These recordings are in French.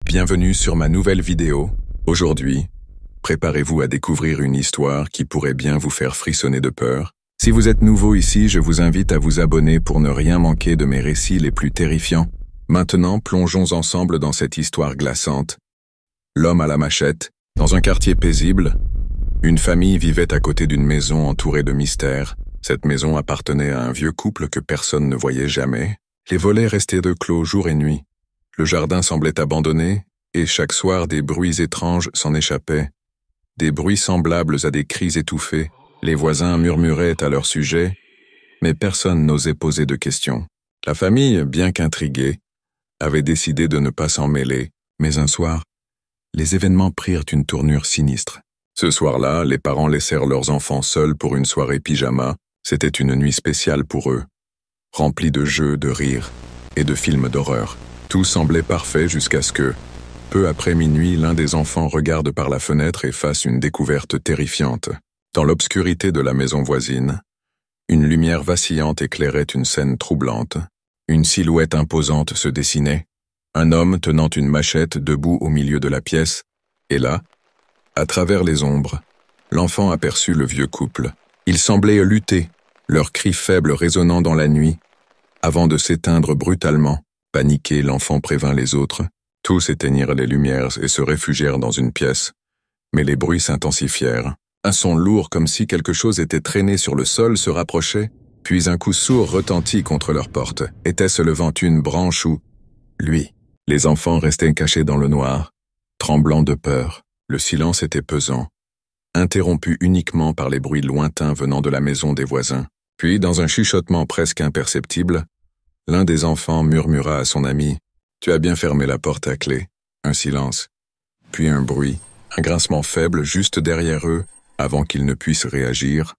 Bienvenue sur ma nouvelle vidéo. Aujourd'hui, préparez-vous à découvrir une histoire qui pourrait bien vous faire frissonner de peur. Si vous êtes nouveau ici, je vous invite à vous abonner pour ne rien manquer de mes récits les plus terrifiants. Maintenant, plongeons ensemble dans cette histoire glaçante. L'homme à la machette. Dans un quartier paisible, une famille vivait à côté d'une maison entourée de mystères. Cette maison appartenait à un vieux couple que personne ne voyait jamais. Les volets restaient de clos jour et nuit. Le jardin semblait abandonné, et chaque soir des bruits étranges s'en échappaient. Des bruits semblables à des cris étouffés. Les voisins murmuraient à leur sujet, mais personne n'osait poser de questions. La famille, bien qu'intriguée, avait décidé de ne pas s'en mêler, mais un soir, les événements prirent une tournure sinistre. Ce soir-là, les parents laissèrent leurs enfants seuls pour une soirée pyjama. C'était une nuit spéciale pour eux, remplie de jeux, de rires et de films d'horreur. Tout semblait parfait jusqu'à ce que, peu après minuit, l'un des enfants regarde par la fenêtre et fasse une découverte terrifiante. Dans l'obscurité de la maison voisine, une lumière vacillante éclairait une scène troublante. Une silhouette imposante se dessinait, un homme tenant une machette debout au milieu de la pièce, et là, à travers les ombres, l'enfant aperçut le vieux couple. Ils semblaient lutter, leurs cris faibles résonnant dans la nuit, avant de s'éteindre brutalement. Paniqué, l'enfant prévint les autres. Tous éteignirent les lumières et se réfugièrent dans une pièce. Mais les bruits s'intensifièrent. Un son lourd comme si quelque chose était traîné sur le sol se rapprochait, puis un coup sourd retentit contre leur porte. Était-ce le vent une branche ou lui? Les enfants restaient cachés dans le noir, tremblant de peur. Le silence était pesant, interrompu uniquement par les bruits lointains venant de la maison des voisins. Puis, dans un chuchotement presque imperceptible, l'un des enfants murmura à son ami « Tu as bien fermé la porte à clé ». Un silence, puis un bruit, un grincement faible juste derrière eux, avant qu'ils ne puissent réagir.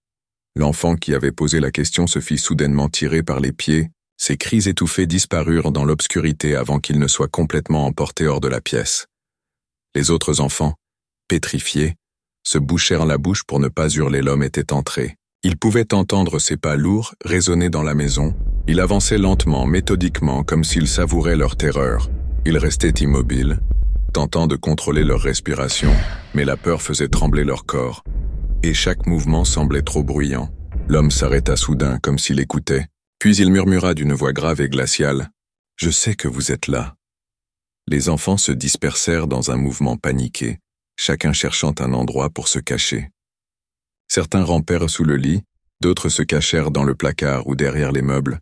L'enfant qui avait posé la question se fit soudainement tirer par les pieds. Ses cris étouffés disparurent dans l'obscurité avant qu'ils ne soient complètement emportés hors de la pièce. Les autres enfants, pétrifiés, se bouchèrent la bouche pour ne pas hurler. L'homme était entré. Ils pouvaient entendre ses pas lourds résonner dans la maison. Il avançait lentement, méthodiquement, comme s'ils savouraient leur terreur. Ils restaient immobiles, tentant de contrôler leur respiration, mais la peur faisait trembler leur corps. Et chaque mouvement semblait trop bruyant. L'homme s'arrêta soudain, comme s'il écoutait. Puis il murmura d'une voix grave et glaciale « Je sais que vous êtes là ». Les enfants se dispersèrent dans un mouvement paniqué, chacun cherchant un endroit pour se cacher. Certains rampèrent sous le lit, d'autres se cachèrent dans le placard ou derrière les meubles.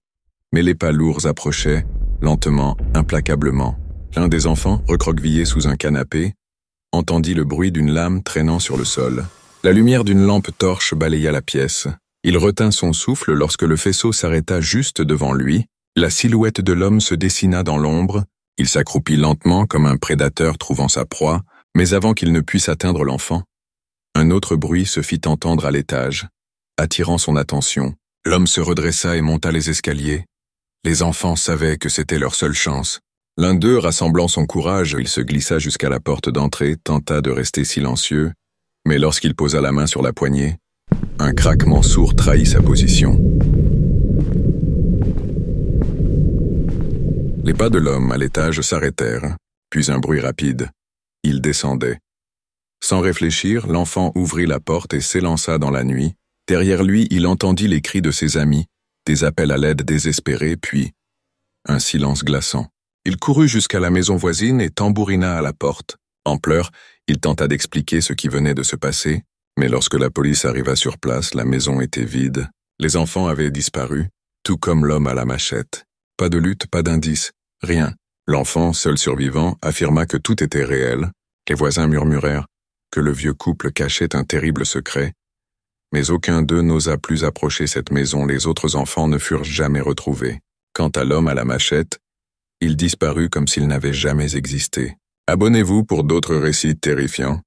Mais les pas lourds approchaient, lentement, implacablement. L'un des enfants, recroquevillé sous un canapé, entendit le bruit d'une lame traînant sur le sol. La lumière d'une lampe torche balaya la pièce. Il retint son souffle lorsque le faisceau s'arrêta juste devant lui. La silhouette de l'homme se dessina dans l'ombre. Il s'accroupit lentement comme un prédateur trouvant sa proie, mais avant qu'il ne puisse atteindre l'enfant, un autre bruit se fit entendre à l'étage, attirant son attention. L'homme se redressa et monta les escaliers. Les enfants savaient que c'était leur seule chance. L'un d'eux, rassemblant son courage, il se glissa jusqu'à la porte d'entrée, tenta de rester silencieux, mais lorsqu'il posa la main sur la poignée, un craquement sourd trahit sa position. Les pas de l'homme à l'étage s'arrêtèrent, puis un bruit rapide. Il descendait. Sans réfléchir, l'enfant ouvrit la porte et s'élança dans la nuit. Derrière lui, il entendit les cris de ses amis, des appels à l'aide désespérés, puis un silence glaçant. Il courut jusqu'à la maison voisine et tambourina à la porte. En pleurs, il tenta d'expliquer ce qui venait de se passer, mais lorsque la police arriva sur place, la maison était vide. Les enfants avaient disparu, tout comme l'homme à la machette. Pas de lutte, pas d'indice, rien. L'enfant, seul survivant, affirma que tout était réel. Les voisins murmurèrent que le vieux couple cachait un terrible secret. Mais aucun d'eux n'osa plus approcher cette maison. Les autres enfants ne furent jamais retrouvés. Quant à l'homme à la machette, il disparut comme s'il n'avait jamais existé. Abonnez-vous pour d'autres récits terrifiants.